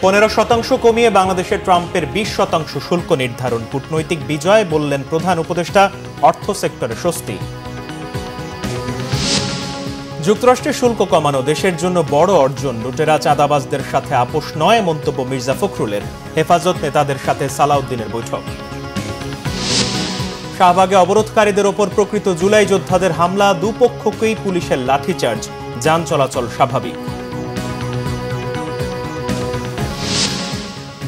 15% কমিয়ে বাংলাদেশে ট্রাম্পের 20% শুল্ক নির্ধারণ কূটনৈতিক বিজয় বললেন প্রধান উপদেষ্টা। অর্থ সেক্টরে স্বস্তি। যুক্তরাষ্ট্রের শুল্ক কমানো দেশের জন্য বড় অর্জন, লুটেরা চাঁদাবাজদের সাথে আপোষ নয় মন্তব্য মির্জা ফখরুলের। হেফাজত নেতাদের সাথে সালাউদ্দিনের বৈঠক। শাহবাগে অবরোধকারীদের ওপর প্রকৃত জুলাই যোদ্ধাদের হামলা, দুপক্ষকেই পুলিশের লাঠিচার্জ, যান চলাচল স্বাভাবিক।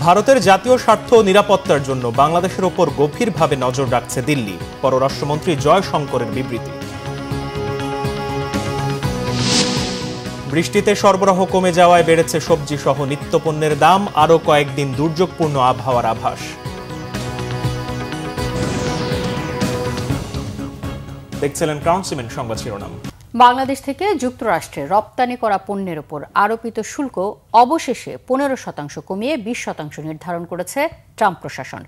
ভারতের জাতীয় স্বার্থ ও নিরাপত্তার জন্য বাংলাদেশের ওপর গভীরভাবে নজর রাখছে দিল্লি, পররাষ্ট্রমন্ত্রী জয়শঙ্করের বিবৃতি। বৃষ্টিতে সরবরাহ কমে যাওয়ায় বেড়েছে সবজি সহ নিত্যপণ্যের দাম, আরও কয়েকদিন দুর্যোগপূর্ণ আবহাওয়ার আভাস। দেখছিলেন ক্রাউন সিমেন্ট সংবাদ শিরোনাম। বাংলাদেশ থেকে যুক্তরাষ্ট্রে রপ্তানি করা পণ্যের উপর আরোপিত শুল্ক অবশেষে 15% কমিয়ে 20% নির্ধারণ করেছে ট্রাম্প প্রশাসন।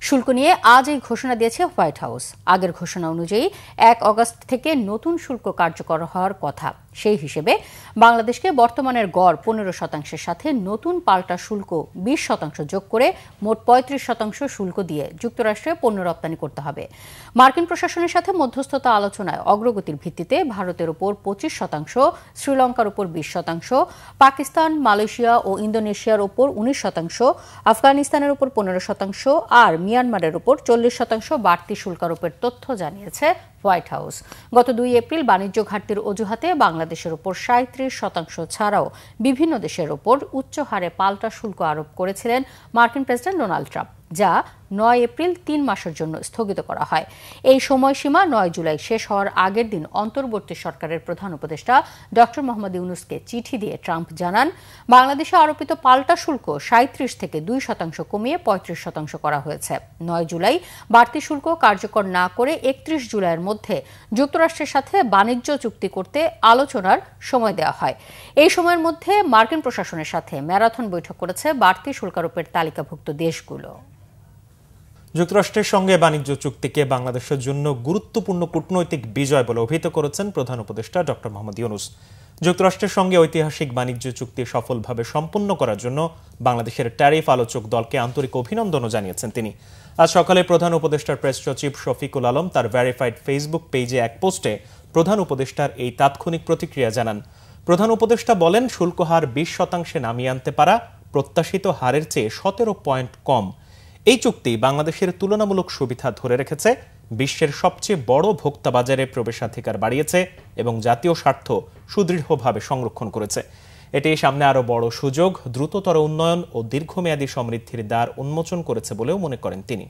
শুল্ক নিয়ে আজ এই ঘোষণা দিয়েছে হোয়াইট হাউস। আগের ঘোষণা অনুযায়ী 1 আগস্ট থেকে নতুন শুল্ক কার্যকর হওয়ার কথা। সেই হিসেবে বাংলাদেশকে বর্তমানের গড় 15%-এর সাথে নতুন পাল্টা শুল্ক 20% যোগ করে মোট 35% শুল্ক দিয়ে যুক্তরাষ্ট্রে পণ্য রপ্তানি করতে হবে। মার্কিন প্রশাসনের সাথে মধ্যস্থতা আলোচনায় অগ্রগতির ভিত্তিতে ভারতের উপর 25%, শ্রীলঙ্কার উপর 20%, পাকিস্তান, মালয়েশিয়া ও ইন্দোনেশিয়ার উপর 19%, আফগানিস্তানের উপর 15% আর মিয়ানমারের উপর 40% বাড়তি শুল্ক আরোপের তথ্য জানিয়েছে হোয়াইট হাউস। গত 2 এপ্রিল বাণিজ্য ঘাটতির অজুহাতে বাংলাদেশের উপর 37% ছাড়াও বিভিন্ন দেশের উপর উচ্চ হারে পাল্টা শুল্ক আরোপ করেছিলেন মার্কিন প্রেসিডেন্ট ডোনাল্ড ট্রাম্প, যা 9 এপ্রিল 3 মাসের জন্য স্থগিত করা হয়। এই সময়সীমা 9 জুলাই শেষ হওয়ার আগের দিন অন্তর্বর্তী সরকারের প্রধান উপদেষ্টা ডক্টর মোহাম্মদ ইউনূসকে চিঠি দিয়ে ট্রাম্প জানান, বাংলাদেশে আরোপিত পাল্টা শুল্ক 37 থেকে 2% কমিয়ে 35% করা হয়েছে। 9 জুলাই বাড়তি শুল্ক কার্যকর না করে 31 জুলাইয়ের মধ্যে যুক্তরাষ্ট্রের সাথে বাণিজ্য চুক্তি করতে আলোচনার সময় দেওয়া হয়। এই সময়ের মধ্যে মার্কিন প্রশাসনের সাথে ম্যারাথন বৈঠক করেছে বাড়তি শুল্ক আরোপের তালিকাভুক্ত দেশগুলো। যুক্তরাষ্ট্রের সঙ্গে বাণিজ্য চুক্তিকে বাংলাদেশের জন্য গুরুত্বপূর্ণ কূটনৈতিক বিজয় বলে অভিহিত করেছেন প্রধান উপদেষ্টা ডক্টর মোহাম্মদ ইউনূস। যুক্তরাষ্ট্রের সঙ্গে ঐতিহাসিক বাণিজ্য চুক্তি সফলভাবে সম্পন্ন করার জন্য বাংলাদেশের ট্যারিফ আলোচক দলকে আন্তরিক অভিনন্দনও জানিয়েছেন তিনি। আজ সকালে প্রধান উপদেষ্টার প্রেস সচিব শফিকুল আলম তার ভেরিফাইড ফেসবুক পেজে এক পোস্টে প্রধান উপদেষ্টার এই তাৎক্ষণিক প্রতিক্রিয়া জানান। প্রধান উপদেষ্টা বলেন, শুল্ক হার 20% নামিয়ে আনতে পারা প্রত্যাশিত হারের চেয়ে 17 পয়েন্ট কম। এই চুক্তি বাংলাদেশের তুলনামূলক সুবিধা ধরে রেখেছে, বিশ্বের সবচেয়ে বড় ভোক্তা বাজারে প্রবেশাধিকার বাড়িয়েছে এবং জাতীয় স্বার্থ সুদৃঢ়ভাবে সংরক্ষণ করেছে। এটি সামনে আরও বড় সুযোগ, দ্রুততর উন্নয়ন ও দীর্ঘমেয়াদী সমৃদ্ধির দ্বার উন্মোচন করেছে বলেও মনে করেন তিনি।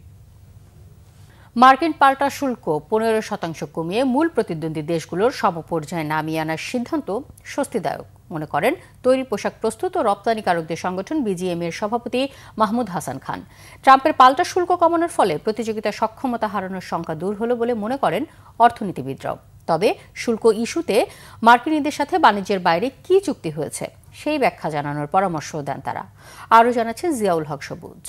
মার্কিন পাল্টা শুল্ক 15% কমিয়ে মূল প্রতিদ্বন্দ্বী দেশগুলোর সমপর্যায়ে নামিয়ে আনার সিদ্ধান্ত স্বস্তিদায়ক মনে করেন তৈরি পোশাক প্রস্তুত ও রপ্তানিকারকদের সংগঠন বিজিএম এর সভাপতি মাহমুদ হাসান খান। ট্রাম্পের পাল্টা শুল্ক কমানোর ফলে প্রতিযোগিতার সক্ষমতা হারানোর শঙ্কা দূর হলো বলে মনে করেন অর্থনীতিবিদরাও। তবে শুল্ক ইস্যুতে মার্কিনীদের সাথে বাণিজ্যের বাইরে কি চুক্তি হয়েছে সেই ব্যাখ্যা জানানোর পরামর্শ দেন তারা। আরও জানাচ্ছেন জিয়াউল হক সবুজ।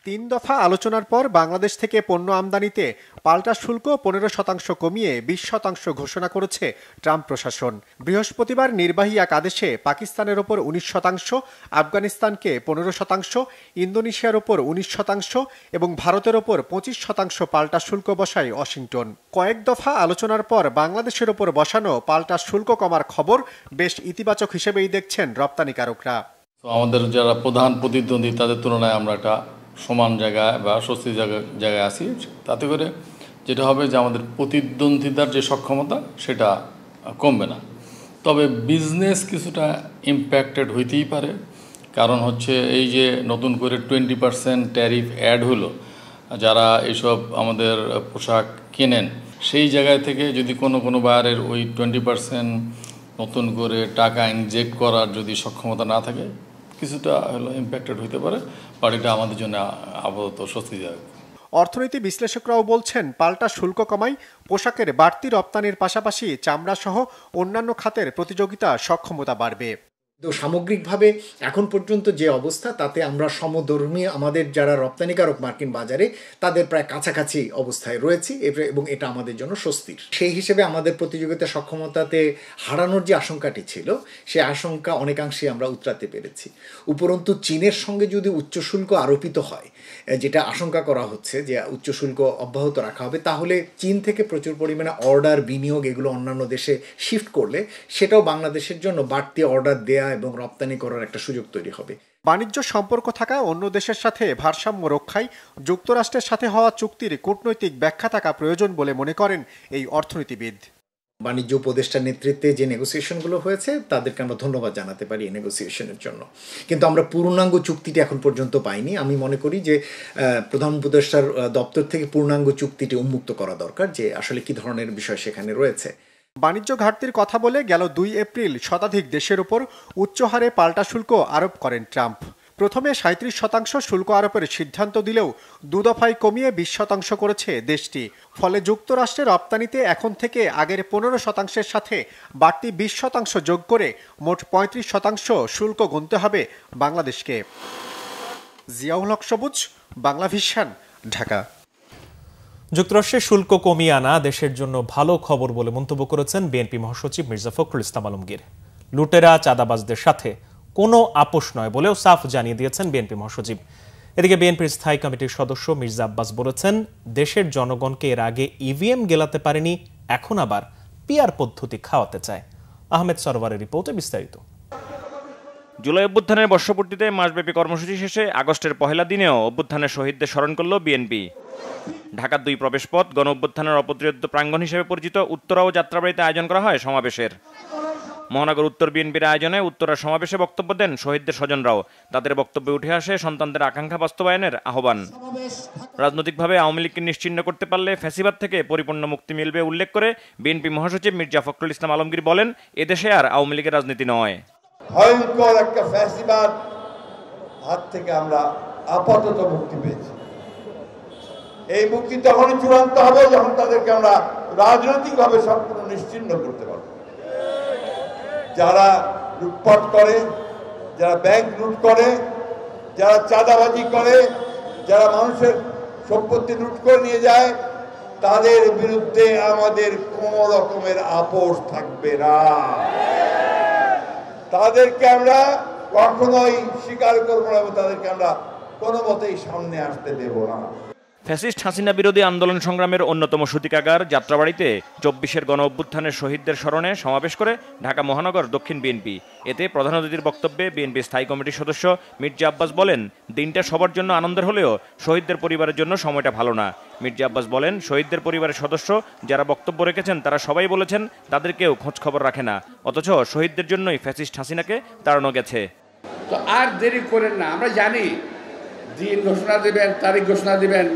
3 দফা আলোচনার পর বাংলাদেশ থেকে পণ্য আমদানিতে পাল্টা শুল্ক 15% কমিয়ে 20% ঘোষণা করেছে ট্রাম্প প্রশাসন। বৃহস্পতিবার নির্বাহী এক আদেশে পাকিস্তানের ওপর 19%, আফগানিস্তানকে 15%, ইন্দোনেশিয়ার ওপর 19% এবং ভারতের ওপর 25% পাল্টা শুল্ক বসায় ওয়াশিংটন। কয়েক দফা আলোচনার পর বাংলাদেশের ওপর বসানো পাল্টা শুল্ক কমার খবর বেশ ইতিবাচক হিসেবেই দেখছেন রপ্তানিকারকরা। আমাদের যারা প্রধান প্রতিদ্বন্দ্বী তাদের তুলনায় আমরা একটা সমান জায়গায় বা স্বস্তির জায়গায় আছি। তাতে করে যেটা হবে যে আমাদের প্রতিদ্বন্দ্বিতার যে সক্ষমতা সেটা কমবে না। তবে বিজনেস কিছুটা ইম্প্যাক্টেড হইতেই পারে, কারণ হচ্ছে এই যে নতুন করে 20% ট্যারিফ অ্যাড হলো, যারা এইসব আমাদের পোশাক কেনেন সেই জায়গায় থেকে যদি কোনো বায়ারের ওই 20% নতুন করে টাকা ইনজেক্ট করার যদি সক্ষমতা না থাকে কিছুটা হলো ইম্প্যাক্টেড হইতে পারে, বাট এটা আমাদের জন্য আপাতত স্বস্তিদায়ক। অর্থনীতি বিশ্লেষকরাও বলছেন, পাল্টা শুল্ক কমায় পোশাকের বাড়তি রপ্তানির পাশাপাশি চামড়া সহ অন্যান্য খাতের প্রতিযোগিতা সক্ষমতা বাড়বে। তো সামগ্রিকভাবে এখন পর্যন্ত যে অবস্থা তাতে আমরা সমধর্মী আমাদের যারা রপ্তানিকারক মার্কিন বাজারে তাদের প্রায় কাছাকাছি অবস্থায় রয়েছি এবং এটা আমাদের জন্য স্বস্তির। সেই হিসেবে আমাদের প্রতিযোগিতা সক্ষমতাতে হারানোর যে আশঙ্কাটি ছিল সেই আশঙ্কা অনেকাংশে আমরা উতরাতে পেরেছি। উপরন্তু চীনের সঙ্গে যদি উচ্চ শুল্ক আরোপিত হয়, যেটা আশঙ্কা করা হচ্ছে যে উচ্চ শুল্ক অব্যাহত রাখা হবে, তাহলে চীন থেকে প্রচুর পরিমাণে অর্ডার বিনিয়োগ এগুলো অন্যান্য দেশে শিফট করলে সেটাও বাংলাদেশের জন্য বাড়তি অর্ডার দেয়া এবং রপ্তানি করার একটা সুযোগ তৈরি হবে। বাণিজ্য সম্পর্ক থাকা অন্য দেশের সাথে ভারসাম্য রক্ষায় যুক্তরাষ্ট্রের সাথে হওয়া চুক্তির কূটনৈতিক ব্যাখ্যা থাকা প্রয়োজন বলে মনে করেন এই অর্থনীতিবিদ। বাণিজ্য উপদেষ্টার নেতৃত্বে যে নেগোসিয়েশনগুলো হয়েছে তাদেরকে আমরা ধন্যবাদ জানাতে পারি এই নেগোসিয়েশনের জন্য, কিন্তু আমরা পূর্ণাঙ্গ চুক্তিটি এখন পর্যন্ত পাইনি। আমি মনে করি যে প্রধান উপদেষ্টার দপ্তর থেকে পূর্ণাঙ্গ চুক্তিটি উন্মুক্ত করা দরকার, যে আসলে কি ধরনের বিষয় সেখানে রয়েছে। বাণিজ্য ঘাটতির কথা বলে গেল ২ এপ্রিল শতাধিক দেশের উপর উচ্চ হারে পাল্টা শুল্ক আরোপ করেন ট্রাম্প। প্রথমে ৩৭% শুল্ক আরোপের সিদ্ধান্ত দিলেও ২ দফায় কমিয়ে ২০% করেছে দেশটি। ফলে যুক্তরাষ্ট্রের রপ্তানিতে এখন থেকে আগের ১৫%-এর সাথে বাড়তি ২০% যোগ করে মোট ৩৫% শুল্ক গুনতে হবে বাংলাদেশকে। জিয়াউল হক সবুজ, বাংলা ভিশন, ঢাকা। যুক্তরাষ্ট্রের শুল্ক কমিয়ে আনা দেশের জন্য ভালো খবর বলে মন্তব্য করেছেন বিএনপি মহাসচিব মির্জা ফখরুল ইসলাম আলমগীর। লুটেরা চাঁদাবাজদের সাথে কোনো আপোষ নয় বলেও সাফ জানিয়ে দিয়েছেন বিএনপি মহাসচিব। এদিকে বিএনপির স্থায়ী কমিটির সদস্য মির্জা আব্বাস বলেছেন, দেশের জনগণকে এর আগে ইভিএম গেলাতে পারেনি, এখন আবার পিআর পদ্ধতি খাওয়াতে চায়। আহমেদ সরওয়ারের রিপোর্টে বিস্তারিত। জুলাই অভ্যুত্থানের বর্ষপূর্তিতে মাসব্যাপী কর্মসূচি শেষে আগস্টের পহেলা দিনেও অভ্যুত্থানের শহীদদের স্মরণ করল বিএনপি। ঢাকার 2 প্রবেশপথ গণ অভ্যুত্থানের অপ্রতিরোধ্য প্রাঙ্গণ হিসেবে পরিচিত উত্তরা ও যাত্রাবাড়িতে আয়োজন করা হয় সমাবেশের। মহানগর উত্তর বিএনপির আয়োজনে উত্তরার সমাবেশে বক্তব্য দেন শহীদদের স্বজনরাও। তাদের বক্তব্যে উঠে আসে সন্তানদের আকাঙ্ক্ষা বাস্তবায়নের আহ্বান। রাজনৈতিকভাবে আওয়ামী লীগকে নিশ্চিহ্ন করতে পারলে ফ্যাসিবাদ থেকে পরিপূর্ণ মুক্তি মিলবে উল্লেখ করে বিএনপি মহাসচিব মির্জা ফখরুল ইসলাম আলমগীর বলেন, এদেশে আর আওয়ামী লীগের রাজনীতি নয়, ভয়ঙ্কর একটা ফ্যাসিবাদ হাত থেকে আমরা আপাতত মুক্তি পেয়েছি। এই মুক্তি তখনই চূড়ান্ত হবে যখন তাদেরকে আমরা রাজনৈতিকভাবে সম্পূর্ণ নিশ্চিহ্ন করতে পারব। যারা লুটপাট করে, যারা ব্যাংক লুট করে, যারা চাঁদাবাজি করে, যারা মানুষের সম্পত্তি লুট করে নিয়ে যায়, তাদের বিরুদ্ধে আমাদের কোনো রকমের আপোষ থাকবে না। তাদেরকে আমরা কখনোই স্বীকার করব না এবং তাদেরকে আমরা কোনো মতেই সামনে আসতে দেব না। ফ্যাসিস্ট হাসিনা বিরোধী আন্দোলন সংগ্রামের অন্যতম সূতিকাগার যাত্রাবাড়িতে 24-এর গণ অভ্যুত্থানের শহীদদের স্মরণে সমাবেশ করে ঢাকা মহানগর দক্ষিণ বিএনপি। এতে প্রধান অতিথির বক্তব্যে বিএনপি স্থায়ী কমিটির সদস্য মির্জা আব্বাস বলেন, দিনটা সবার জন্য আনন্দের হলেও শহীদদের পরিবারের জন্য সময়টা ভালো না। মির্জা আব্বাস বলেন, শহীদদের পরিবারের সদস্য যারা বক্তব্য রেখেছেন তারা সবাই বলেছেন তাদের কেউ খোঁজ খবর রাখে না, অথচ শহীদদের জন্যই ফ্যাসিস্ট হাসিনাকে তাড়ানো গেছে। তো আর দেরি করেন না, আমরা জানি দিন ঘোষণা দেবেন, তারিখ ঘোষণা দেবেন,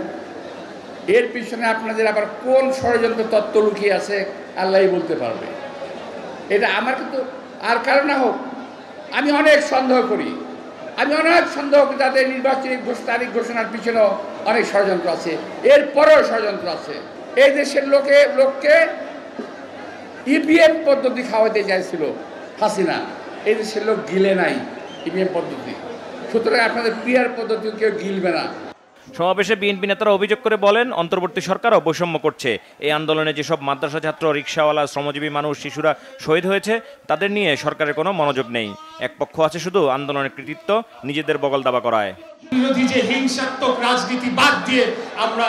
এর পিছনে আপনাদের আবার কোন ষড়যন্ত্র তত্ত্ব লুকিয়ে আছে আল্লাহই বলতে পারবে। এটা আমার কিন্তু আর কারণ না হোক, আমি অনেক সন্দেহ করি, তাদের নির্বাচনী তারিখ ঘোষণার পিছনেও অনেক ষড়যন্ত্র আছে, এরপরেও ষড়যন্ত্র আছে। এই দেশের লোককে ইভিএম পদ্ধতি খাওয়াতে চাইছিল হাসিনা, এই দেশের লোক গিলে নাই ইভিএম পদ্ধতি, সুতরাং আপনাদের পিআর পদ্ধতি কেউ গিলবে না। সমাবেশে বিএনপি নেতারা অভিযোগ করে বলেন, অন্তর্বর্তী সরকারও বৈষম্য করছে। এই আন্দোলনে যেসব মাদ্রাসা ছাত্র, রিকশাওয়ালা, শ্রমজীবী মানুষ, শিশুরা শহীদ হয়েছে তাদের নিয়ে সরকারের কোনো মনোযোগ নেই। এক পক্ষ আছে শুধু আন্দোলনের কৃতিত্ব নিজেদের বগল দাবা করায়। বিরোধী যে হিংসাত্মক রাজনীতি বাদ দিয়ে আমরা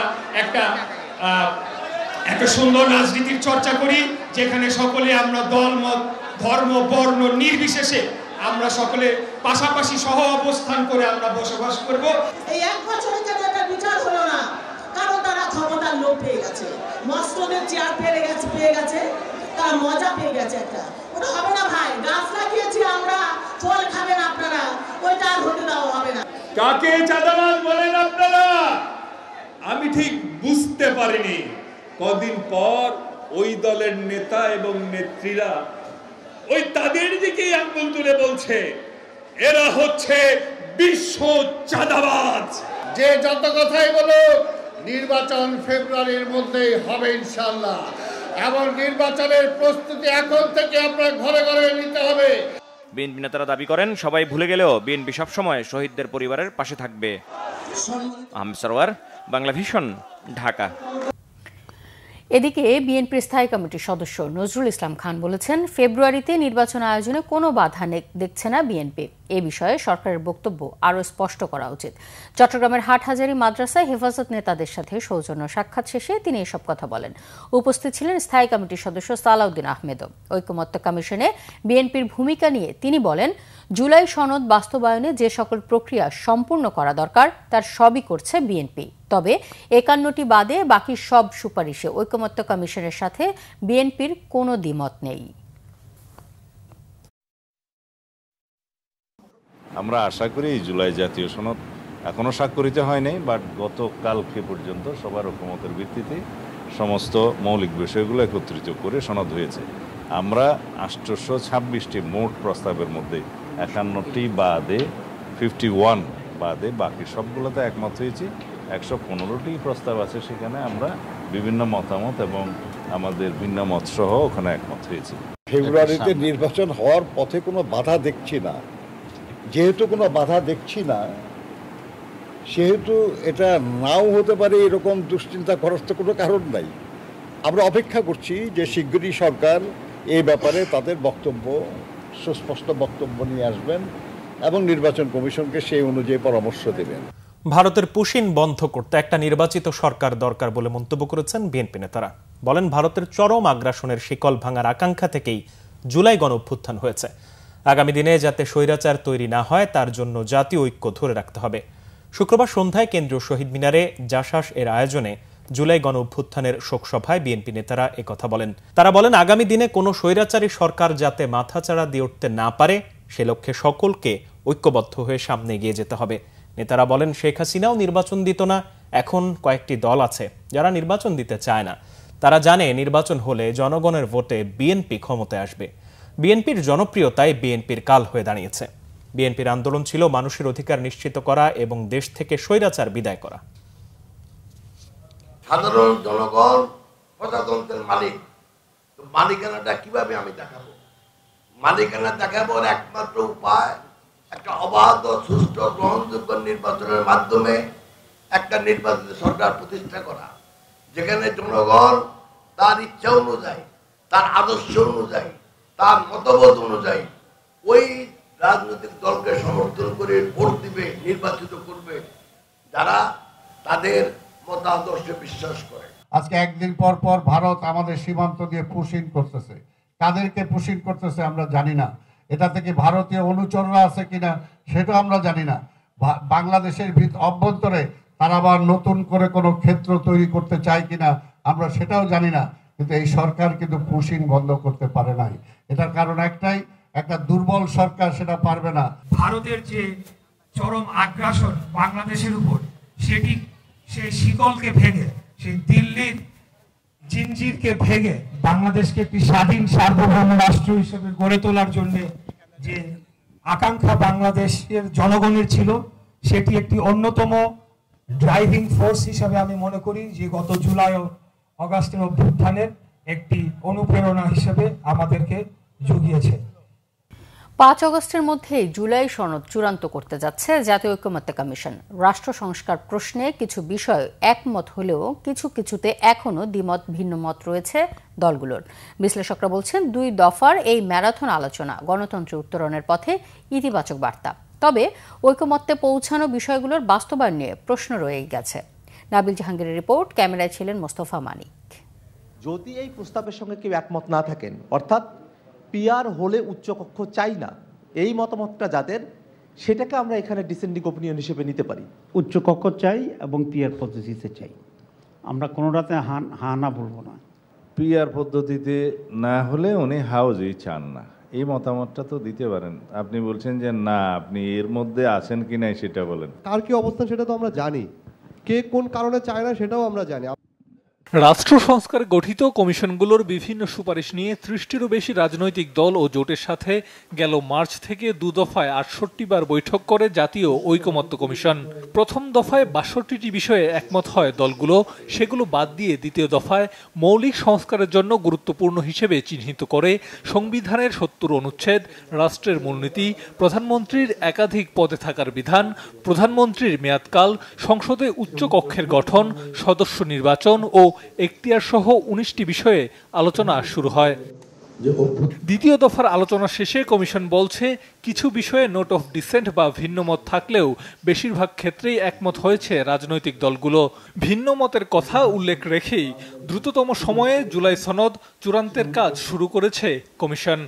একটা সুন্দর রাজনীতির চর্চা করি, যেখানে সকলে আমরা দলমত, ধর্ম, বর্ণ নির্বিশেষে আমরা সকলে পাশাপাশি সহ অবস্থান করে আমরা বসবাস করব। এই 1 বছরে কেন এটা বিচার হলো না? কারণ তারা ক্ষমতার লোভ পেয়ে গেছে, মস্কদের চেয়ার পেয়ে গেছে, তারা মজা পেয়ে গেছে। একটা ওটা হবে না ভাই, গাছ লাগিয়েছি আমরা, ফল খাবেন আপনারা, ওইটা আর হতে দেওয়া হবে না। কাকে চাঁদাবাজ বলেন আপনারা? আমি ঠিক বুঝতে পারিনি। কদিন পর ওই দলের নেতা এবং নেত্রীরা ওই তাদের দিকেই আঙ্গুল তুলে বলছে এরা হচ্ছে বিশ্ব চাঁদাবাজ। যে যত কথাই বলুক, নির্বাচন ফেব্রুয়ারির মধ্যেই হবে ইনশাআল্লাহ, এবং নির্বাচনের প্রস্তুতি এখন থেকে আপনার ঘরে ঘরে নিতে হবে। বিএনপি নেতারা দাবি করেন সবাই ভুলে গেলেও বিএনপি সবসময় শহীদদের পরিবারের পাশে থাকবে। আহমেদ সরওয়ার, বাংলা ভিশন, ঢাকা। এদিকে বিএনপির স্থায়ী কমিটির সদস্য নজরুল ইসলাম খান বলেছেন, ফেব্রুয়ারিতে নির্বাচন আয়োজনে কোনো বাধা দেখছে না বিএনপি। এ বিষয়ে সরকারের বক্তব্য আরও স্পষ্ট করা উচিত। চট্টগ্রামের হাটহাজারী মাদ্রাসায় হেফাজত নেতাদের সাথে সৌজন্য সাক্ষাৎ শেষে তিনি এসব কথা বলেন। উপস্থিত ছিলেন স্থায়ী কমিটির সদস্য সালাউদ্দিন আহমেদও। ঐকমত্য কমিশনে বিএনপির ভূমিকা নিয়ে তিনি বলেন, জুলাই সনদ বাস্তবায়নে যে সকল প্রক্রিয়া সম্পূর্ণ করা দরকার তার সবই করছে বিএনপি। তবে ৫১টি বাদে বাকি সব সুপারিশে ঐকমত্য কমিশনের সাথে বিএনপির কোনো দ্বিমত নেই। আমরা আশা করি জুলাই জাতীয় সনদ এখনো স্বাক্ষরিত হয় নাই, বাট গতকালকে পর্যন্ত সবার ঐকমতের ভিত্তিতে সমস্ত মৌলিক বিষয়গুলো একত্রিত করে সনদ হয়েছে। আমরা ৮২৬টি মোট প্রস্তাবের মধ্যে ৫১টি বাদে 51 বাদে বাকি সবগুলোতে একমত হয়েছি। ১১৫টি প্রস্তাব আছে, সেখানে আমরা বিভিন্ন মতামত এবং আমাদের ভিন্ন মত সহ ওখানে একমত হয়েছি। ফেব্রুয়ারিতে নির্বাচন হওয়ার পথে কোনো বাধা দেখছি না। যেহেতু কোনো বাধা দেখছি না, সেহেতু এটা নাও হতে পারে এরকম দুশ্চিন্তা করার তো কোনো কারণ নাই। আমরা অপেক্ষা করছি যে শিগগিরই সরকার এই ব্যাপারে তাদের বক্তব্য, সুস্পষ্ট বক্তব্য নিয়ে আসবেন এবং নির্বাচন কমিশনকে সেই অনুযায়ী পরামর্শ দেবেন। ভারতের পুশিন বন্ধ করতে একটা নির্বাচিত সরকার দরকার বলে মন্তব্য করেছেন বিএনপি নেতারা। বলেন, ভারতের চরম আগ্রাসনের শিকল ভাঙার আকাঙ্ক্ষা থেকেই জুলাই গণঅভ্যুত্থান হয়েছে। আগামী দিনে যাতে স্বৈরাচার তৈরি না হয় তার জন্য জাতীয় ঐক্য ধরে রাখতে হবে। শুক্রবার সন্ধ্যায় কেন্দ্রীয় শহীদ মিনারে জাসাস এর আয়োজনে জুলাই গণঅভ্যুত্থানের শোকসভায় বিএনপি নেতারা একথা বলেন। তারা বলেন, আগামী দিনে কোনো স্বৈরাচারী সরকার যাতে মাথাচাড়া দিয়ে উঠতে না পারে সে লক্ষ্যে সকলকে ঐক্যবদ্ধ হয়ে সামনে এগিয়ে যেতে হবে। নেতারা বলেন, শেখ হাসিনাও নির্বাচন দিত না, এখন কয়েকটি দল আছে যারা নির্বাচন দিতে চায় না। তারা জানে নির্বাচন হলে জনগণের ভোটে বিএনপি ক্ষমতায় আসবে। বিএনপির জনপ্রিয়তায় বিএনপির কাল হয়ে দাঁড়িয়েছে। বিএনপির আন্দোলন ছিল মানুষের অধিকার নিশ্চিত করা এবং দেশ থেকে স্বৈরাচার বিদায় করা। সাধারণ জনগণ প্রজাতন্ত্রের মালিক, তো মালিকানাটা কিভাবে আমি দেখাবো? মালিকানা দেখাবার একমাত্র উপায় একটা অবাধ, সুষ্ঠু, গ্রহণযোগ্য নির্বাচনের মাধ্যমে একটা নির্বাচিত সরকার প্রতিষ্ঠা করা, যেখানে জনগণ তার ইচ্ছা অনুযায়ী, তার আদর্শ অনুযায়ী, তার মতবোধ অনুযায়ী ওই রাজনৈতিক দলকে সমর্থন করে ভোট দিবে, নির্বাচিত করবে যারা তাদের মতাদর্শে বিশ্বাস করে। আজকে একদিন পর পর ভারত আমাদের সীমান্ত দিয়ে পুশিং করতেছে। কাদেরকে পুশিং করতেছে আমরা জানি না। এটা থেকে ভারতীয় অনুচররা আছে কিনা সেটাও আমরা জানি না। বাংলাদেশের অভ্যন্তরে তারা আবার নতুন করে কোনো ক্ষেত্র তৈরি করতে চায় কিনা আমরা সেটাও জানি না। কিন্তু এই সরকার কিন্তু পুশিং বন্ধ করতে পারে নাই। এটার কারণ একটাই, একটা দুর্বল সরকার সেটা পারবে না। ভারতের যে চরম আগ্রাসন বাংলাদেশের উপর, সেটি সেই শিকলকে ভেঙে, সেই দিল্লির জিনজিরকে ভেঙে বাংলাদেশকে একটি স্বাধীন সার্বভৌম রাষ্ট্র হিসেবে গড়ে তোলার জন্য যে আকাঙ্ক্ষা বাংলাদেশের জনগণের ছিল, সেটি একটি অন্যতম ড্রাইভিং ফোর্স হিসাবে আমি মনে করি যে গত জুলাই ও অগাস্টের অভ্যুত্থানের একটি অনুপ্রেরণা হিসেবে আমাদেরকে জুগিয়েছে। ৫ আগস্টের মধ্যে জুলাই সনদ চূড়ান্ত করতে যাচ্ছে জাতীয় ঐকমত্য কমিশন। রাষ্ট্র সংস্কার প্রশ্নে কিছু বিষয় একমত হলেও কিছুতে এখনও দ্বিমত, ভিন্ন মত রয়েছে দলগুলোর। বিশ্লেষকরা বলছেন, ২ দফার এই ম্যারাথন আলোচনা গণতন্ত্র উত্তরণের পথে ইতিবাচক বার্তা। তবে ঐকমত্যে পৌঁছানো বিষয়গুলোর বাস্তবায়ন নিয়ে প্রশ্ন রয়েই গেছে। নাবিল জাহাঙ্গীরের রিপোর্ট, ক্যামেরায় ছিলেন মোস্তফা মানিক। যদি এই প্রস্তাবের সঙ্গে কেউ একমত না থাকেন, অর্থাৎ পিআর হলে উচ্চকক্ষ চাই না, এই মতামতটা যাদের, সেটাকে আমরা এখানে ডিসেন্ডিং ওপিনিয়ন হিসেবে নিতে পারি। উচ্চকক্ষ চাই এবং পিআর পদ্ধতিতে চাই, আমরা কোনোটাতে হা না বলবো না। পিআর পদ্ধতিতে না হলে উনি হাউজই চান না, এই মতামতটা তো দিতে পারেন। আপনি বলছেন যে না, আপনি এর মধ্যে আছেন কি নাই সেটা বলেন। কার কি অবস্থান সেটা তো আমরা জানি, কে কোন কারণে চায় না সেটাও আমরা জানি। রাষ্ট্র সংস্কারে গঠিত কমিশনগুলোর বিভিন্ন সুপারিশ নিয়ে ৩০টিরও বেশি রাজনৈতিক দল ও জোটের সাথে গেল মার্চ থেকে ২ দফায় ৬৮ বার বৈঠক করে জাতীয় ঐকমত্য কমিশন। প্রথম দফায় ৬২টি বিষয়ে একমত হয় দলগুলো, সেগুলো বাদ দিয়ে দ্বিতীয় দফায় মৌলিক সংস্কারের জন্য গুরুত্বপূর্ণ হিসেবে চিহ্নিত করে সংবিধানের ৭০ অনুচ্ছেদ, রাষ্ট্রের মূলনীতি, প্রধানমন্ত্রীর একাধিক পদে থাকার বিধান, প্রধানমন্ত্রীর মেয়াদকাল, সংসদে উচ্চ কক্ষের গঠন, সদস্য নির্বাচন ও এখতিয়ার সহ ১৯টি বিষয়ে আলোচনা শুরু হয়। দ্বিতীয় দফার আলোচনা শেষে কমিশন বলছে, কিছু বিষয়ে নোট অফ ডিসেন্ট বা ভিন্নমত থাকলেও বেশিরভাগ ক্ষেত্রেই একমত হয়েছে রাজনৈতিক দলগুলো। ভিন্ন মতের কথা উল্লেখ রেখেই দ্রুততম সময়ে জুলাই সনদ চূড়ান্তের কাজ শুরু করেছে কমিশন।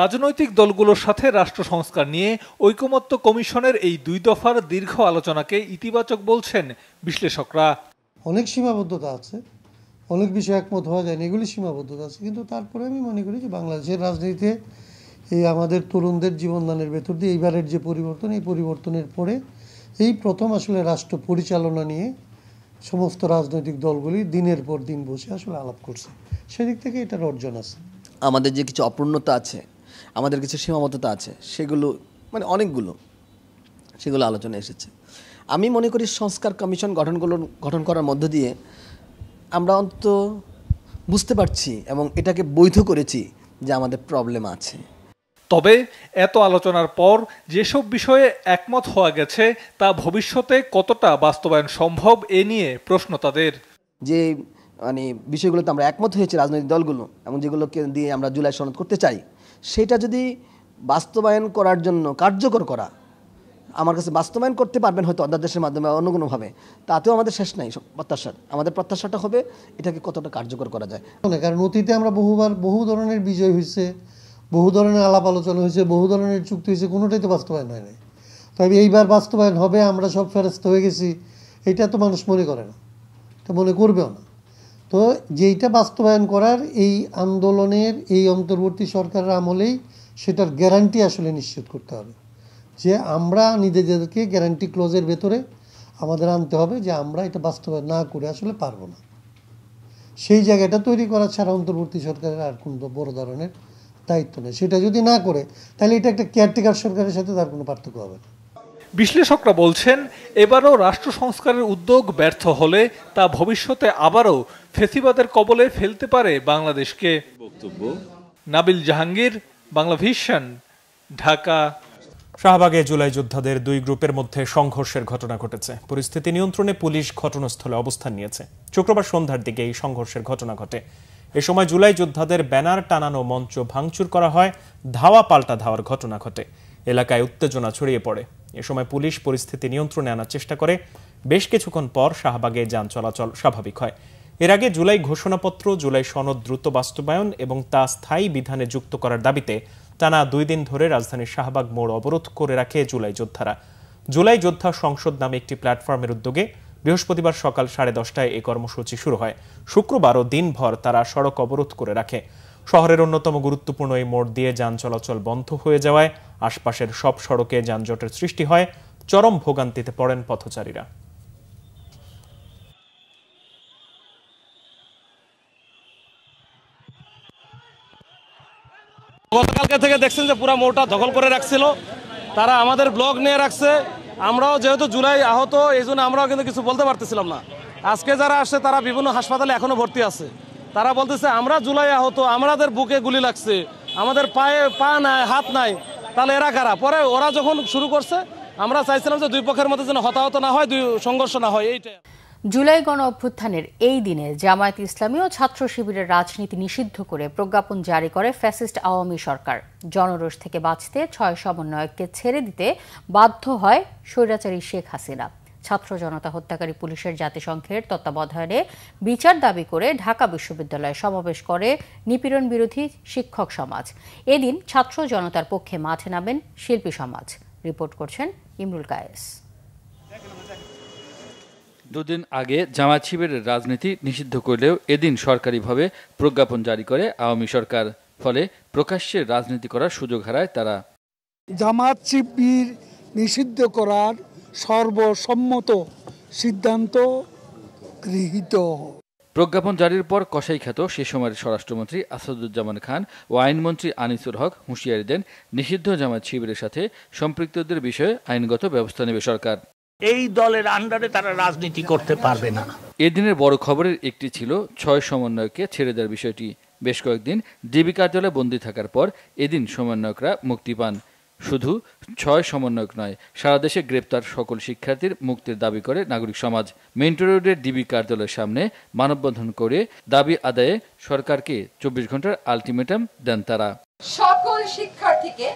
রাজনৈতিক দলগুলোর সাথে রাষ্ট্র সংস্কার নিয়ে ঐকমত্য কমিশনের এই ২ দফার দীর্ঘ আলোচনাকে ইতিবাচক বলছেন বিশ্লেষকরা। অনেক সীমাবদ্ধতা আছে, অনেক বিষয় একমত হওয়া যায় না, এগুলি সীমাবদ্ধতা আছে, কিন্তু তারপরে আমি মনে করি যে বাংলাদেশের রাজনীতিতে এই আমাদের তরুণদের জীবনদানের ভেতর দিয়ে এইবারের যে পরিবর্তন, এই পরিবর্তনের পরে এই প্রথম আসলে রাষ্ট্র পরিচালনা নিয়ে সমস্ত রাজনৈতিক দলগুলি দিনের পর দিন বসে আসলে আলাপ করছে। সেদিক থেকে এটার অর্জন আছে। আমাদের যে কিছু অপূর্ণতা আছে, আমাদের কিছু সীমাবদ্ধতা আছে, সেগুলো মানে অনেকগুলো, সেগুলো আলোচনা এসেছে। আমি মনে করি সংস্কার কমিশন গঠন করার মধ্য দিয়ে আমরা অন্তত বুঝতে পারছি এবং এটাকে বৈধ করেছি যে আমাদের প্রবলেম আছে। তবে এত আলোচনার পর যেসব বিষয়ে একমত হওয়া গেছে তা ভবিষ্যতে কতটা বাস্তবায়ন সম্ভব এ নিয়ে প্রশ্ন তাদের। যে মানে বিষয়গুলোতে আমরা একমত হয়েছি রাজনৈতিক দলগুলো এবং যেগুলোকে দিয়ে আমরা জুলাই সনদ করতে চাই, সেটা যদি বাস্তবায়ন করার জন্য কার্যকর করা, আমার কাছে বাস্তবায়ন করতে পারবেন হয়তো অধ্যাদেশের মাধ্যমে অন্য কোনোভাবে, তাতেও আমাদের শেষ নাই প্রত্যাশার। আমাদের প্রত্যাশাটা হবে এটাকে কতটা কার্যকর করা যায়। কারণ অতীতে আমরা বহু ধরনের বিজয় হয়েছে, বহু ধরনের আলাপ আলোচনা হয়েছে, বহু ধরনের চুক্তি হয়েছে, কোনোটাই তো বাস্তবায়ন হয় নাই। তবে এইবার বাস্তবায়ন হবে, আমরা সব ফেরস্ত হয়ে গেছি, এটা তো মানুষ মনে করে না, এটা মনে করবেও না। তো যেইটা বাস্তবায়ন করার এই আন্দোলনের এই অন্তর্বর্তী সরকারের আমলেই সেটার গ্যারান্টি আসলে নিশ্চিত করতে হবে, যে আমরা নিজেদেরকে গ্যারান্টি ক্লোজের ভেতরে আমাদের আনতে হবে যে আমরা এটা বাস্তবায়ন না করে আসলে পারবো না। সেই জায়গাটা তৈরি করা ছাড়া অন্তর্বর্তী সরকারের আর কোনো বড় ধরনের দায়িত্ব নেই। সেটা যদি না করে তাহলে এটা একটা কেয়ারটেকার সরকারের সাথে তার কোনো পার্থক্য হবে না। বিশ্লেষকরা বলছেন, এবারও রাষ্ট্র সংস্কারের উদ্যোগ ব্যর্থ হলে তা ভবিষ্যতে আবারও ফ্যাসিবাদের কবলে ফেলতে পারে বাংলাদেশকে। বক্তব্য নাবিল জাহাঙ্গীর, বাংলা ভিশন, ঢাকা। শাহবাগে জুলাই যোদ্ধাদের 2 গ্রুপের মধ্যে সংঘর্ষের ঘটনা ঘটেছে। পরিস্থিতি নিয়ন্ত্রণে পুলিশ ঘটনাস্থলে অবস্থান নিয়েছে। শুক্রবার সন্ধ্যার দিকে এই সংঘর্ষের ঘটনা ঘটে। এ সময় জুলাই যোদ্ধাদের ব্যানার টানানো মঞ্চ ভাঙচুর করা হয়, ধাওয়া পাল্টা ধাওয়ার ঘটনা ঘটে। এলাকায় উত্তেজনা ছড়িয়ে পড়ে। এ সময় পুলিশ পরিস্থিতি নিয়ন্ত্রণে আনার চেষ্টা করে। বেশ কিছুক্ষণ পর শাহবাগে যান চলাচল স্বাভাবিক হয়। এর আগে জুলাই ঘোষণাপত্র, জুলাই সনদ দ্রুত বাস্তবায়ন এবং তা স্থায়ী বিধানে যুক্ত করার দাবিতে টানা 2 দিন ধরে রাজধানীর শাহবাগ মোড় অবরোধ করে রাখে জুলাই যোদ্ধারা। জুলাই যোদ্ধা সংসদ নামে একটি প্ল্যাটফর্মের উদ্যোগে বৃহস্পতিবার সকাল 10:30টায় এই কর্মসূচি শুরু হয়। শুক্রবারও দিনভর তারা সড়ক অবরোধ করে রাখে। শহরের অন্যতম গুরুত্বপূর্ণ এই মোড় দিয়ে যান চলাচল বন্ধ হয়ে যাওয়ায় আশপাশের সব সড়কে যানজটের সৃষ্টি হয়। চরম ভোগান্তিতে পড়েন পথচারীরা। গতকালকে থেকে দেখছেন যে পুরো মোড়টা দখল করে রাখছিল, তারা আমাদের ব্লক নিয়ে রাখছে। আমরাও যেহেতু জুলাই আহত, এই জন্য আমরাও কিন্তু কিছু বলতে পারতেছিলাম না। আজকে যারা আসছে তারা বিভিন্ন হাসপাতালে এখনো ভর্তি আছে। তারা বলতেছে আমরা জুলাই আহত, আমাদের বুকে গুলি লাগছে, আমাদের পায়ে পা নাই, হাত নাই, তাহলে এরা কারা? পরে ওরা যখন শুরু করছে, আমরা চাইছিলাম যে 2 পক্ষের মধ্যে যেন হতাহত না হয়, সংঘর্ষ না হয়। এইটা জুলাই গণ অভ্যুত্থানের এই দিনে জামায়াত ইসলামী ও ছাত্র শিবিরের রাজনীতি নিষিদ্ধ করে প্রজ্ঞাপন জারি করে ফ্যাসিস্ট আওয়ামী সরকার। জনরোষ থেকে বাঁচতে 6 সমন্বয়ককে ছেড়ে দিতে বাধ্য হয় স্বৈরাচারী শেখ হাসিনা। ছাত্র জনতা হত্যাকারী পুলিশের জাতিসংঘের তত্ত্বাবধানে বিচার দাবি করে ঢাকা বিশ্ববিদ্যালয়ে সমাবেশ করে নিপীড়ন বিরোধী শিক্ষক সমাজ। এদিন ছাত্র জনতার পক্ষে মাঠে নামেন শিল্পী সমাজ। রিপোর্ট করছেন ইমরুল কায়েস। 2 দিন আগে জামায়াত শিবিরের রাজনীতি নিষিদ্ধ করলেও এদিন সরকারিভাবে প্রজ্ঞাপন জারি করে আওয়ামী সরকার। ফলে প্রকাশ্যে রাজনীতি করার সুযোগ হারায় তারা। জামায়াত শিবির নিষিদ্ধ করার সর্বসম্মত সিদ্ধান্ত গৃহীত। প্রজ্ঞাপন জারির পর কসাইখ্যাত সে সময়ের স্বরাষ্ট্রমন্ত্রী আসাদুজ্জামান খান ও আইনমন্ত্রী আনিসুল হক হুঁশিয়ারি দেন, নিষিদ্ধ জামায়াত শিবিরের সাথে সম্পৃক্তদের বিষয়ে আইনগত ব্যবস্থা নেবে সরকার। এই দলের আন্ডারে তারা রাজনীতি করতে পারবে না। এদিনের বড় খবরের একটি ছিল 6 সমন্বয়ককে ছেড়ে দেওয়ার বিষয়টি। বেশ কয়েকদিন ডিবি কার্যালয়ে বন্দী থাকার পর এদিন সমন্বয়করা মুক্তি পান। শুধু 6 সমন্বয়ক নয়, সারা দেশে গ্রেপ্তার সকল শিক্ষার্থীর মুক্তির দাবি করে নাগরিক সমাজ। মেন্টো রোডের ডিবি কার্যালয়ের সামনে মানববন্ধন করে দাবি আদায়ে সরকারকে 24 ঘন্টার আলটিমেটাম দেন তারা। সকল শিক্ষার্থীকে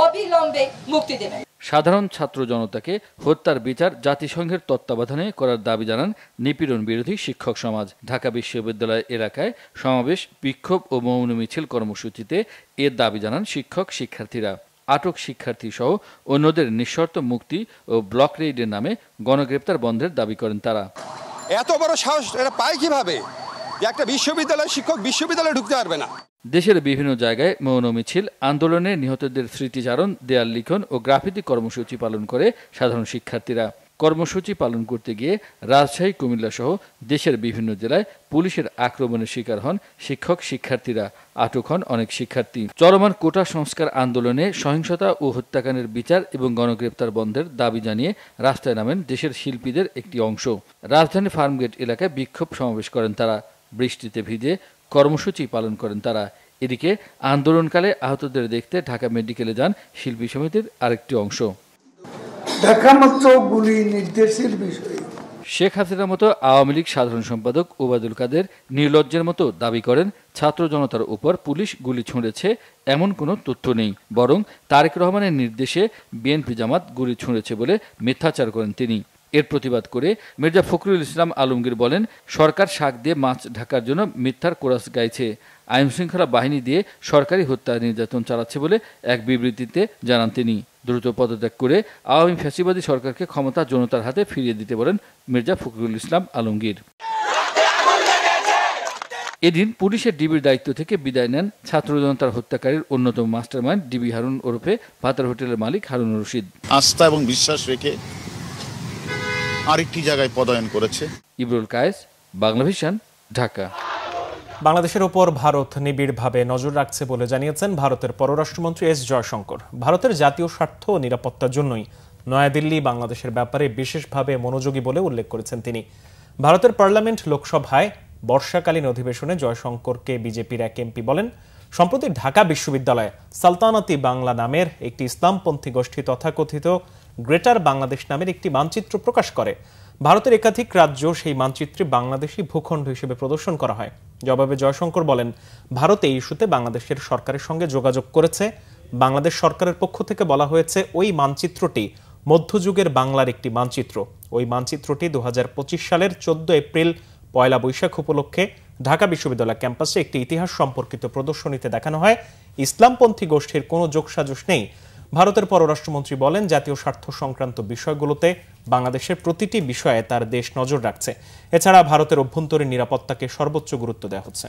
অবিলম্বে মুক্তি দেবেন। সাধারণ ছাত্র জনতাকে হত্যার বিচার জাতিসংঘের তত্ত্বাবধানে করার দাবি জানান নিপীড়ন বিরোধী শিক্ষক সমাজ। ঢাকা বিশ্ববিদ্যালয় এলাকায় সমাবেশ, বিক্ষোভ ও মৌন মিছিল কর্মসূচিতে এর দাবি জানান শিক্ষক শিক্ষার্থীরা। আটক শিক্ষার্থী সহ অন্যদের নিঃশর্ত মুক্তি ও ব্লক রেইডের নামে গণগ্রেপ্তার বন্ধের দাবি করেন তারা। এত বড় সাহস এরা পায় কিভাবে যে একটা বিশ্ববিদ্যালয়ের শিক্ষক বিশ্ববিদ্যালয়ে ঢুকতে পারবে না? দেশের বিভিন্ন জায়গায় মৌন মিছিল, আন্দোলনে নিহতদের স্মৃতিচারণ, দেয়াল লিখন ও গ্রাফিতি কর্মসূচি পালন করে সাধারণ শিক্ষার্থীরা। কর্মসূচি পালন করতে গিয়ে রাজশাহী, কুমিল্লা সহ দেশের বিভিন্ন জেলায় পুলিশের আক্রমণের শিকার হন শিক্ষক শিক্ষার্থীরা। আটক হন অনেক শিক্ষার্থী। চলমান কোটা সংস্কার আন্দোলনে সহিংসতা ও হত্যাকাণ্ডের বিচার এবং গণগ্রেপ্তার বন্ধের দাবি জানিয়ে রাস্তায় নামেন দেশের শিল্পীদের একটি অংশ। রাজধানী ফার্মগেট এলাকায় বিক্ষোভ সমাবেশ করেন তারা। বৃষ্টিতে ভিজে কর্মসূচি পালন করেন তারা। এদিকে আন্দোলনকালে আহতদের দেখতে ঢাকা মেডিকেলে যান শিল্পী সমিতির আরেকটি অংশ। দেখামাত্র গুলি নির্দেশের বিষয়ে শেখ হাসিনার মতো আওয়ামী লীগ সাধারণ সম্পাদক ওবায়দুল কাদের নির্লজ্জের মতো দাবি করেন ছাত্র জনতার উপর পুলিশ গুলি ছুঁড়েছে এমন কোনো তথ্য নেই, বরং তারেক রহমানের নির্দেশে বিএনপি জামাত গুলি ছুঁড়েছে বলে মিথ্যাচার করেন তিনি। এর প্রতিবাদ করে মির্জা ফখরুল ইসলাম আলমগীর বলেন, সরকার শাক দিয়ে মাছ ঢাকার জন্য মিথ্যার কোরাস গাইছে। আইনশৃঙ্খলা বাহিনী দিয়ে সরকারি হত্যা নির্যাতন চালাচ্ছে বলে এক বিবৃতিতে জানান তিনি। দ্রুত পদত্যাগ করে আওয়ামী ফ্যাসিবাদী সরকারকে ক্ষমতা জনতার হাতে ফিরিয়ে দিতে বলেন মির্জা ফখরুল ইসলাম আলমগীর। এদিন পুলিশের ডিবির দায়িত্ব থেকে বিদায় নেন ছাত্র জনতার হত্যাকারীর অন্যতম মাস্টারমাইন্ড ডিবি হারুন ওরফে ভাতার হোটেলের মালিক হারুন রশিদ। আস্থা এবং বিশ্বাস রেখে আরেকটি জায়গায় পদায়ন করেছে। ইবরুল কায়েস, বাংলাভিশন, ঢাকা। বাংলাদেশের ওপর ভারত নিবিড়ভাবে নজর রাখছে বলে জানিয়েছেন ভারতের পররাষ্ট্রমন্ত্রী এস জয়শঙ্কর। ভারতের জাতীয় স্বার্থ ও নিরাপত্তার জন্যই নয়াদিল্লি বাংলাদেশের ব্যাপারে বিশেষভাবে মনোযোগী বলে উল্লেখ করেছেন তিনি। ভারতের পার্লামেন্ট লোকসভায় বর্ষাকালীন অধিবেশনে জয়শঙ্করকে বিজেপির এক এমপি বলেন, সম্প্রতি ঢাকা বিশ্ববিদ্যালয়ে সালতানাতি বাংলা নামের একটি ইসলামপন্থী গোষ্ঠী তথাকথিত গ্রেটার বাংলাদেশ নামের একটি মানচিত্র প্রকাশ করে। ভারতের একাধিক রাজ্য সেই মানচিত্রে বাংলাদেশি ভূখণ্ড হিসেবে প্রদর্শন করা হয়। জবাবে জয়শঙ্কর বলেন, ভারত এই ইস্যুতে বাংলাদেশের সরকারের সঙ্গে যোগাযোগ করেছে। বাংলাদেশ সরকারের পক্ষ থেকে বলা হয়েছে ওই মানচিত্রটি মধ্যযুগের বাংলার একটি মানচিত্র। ওই মানচিত্রটি 2025 সালের 14 এপ্রিল পয়লা বৈশাখ উপলক্ষে ঢাকা বিশ্ববিদ্যালয় ক্যাম্পাসে একটি ইতিহাস সম্পর্কিত প্রদর্শনীতে দেখানো হয়। ইসলামপন্থী গোষ্ঠীর কোনো যোগসাজশ নেই। ভারতের পররাষ্ট্রমন্ত্রী বলেন, জাতীয় স্বার্থ সংক্রান্ত বিষয়গুলোতে বাংলাদেশের প্রতিটি বিষয়ে তার দেশ নজর রাখছে। এছাড়া ভারতের অভ্যন্তরীণ নিরাপত্তাকে সর্বোচ্চ গুরুত্ব দেওয়া হচ্ছে।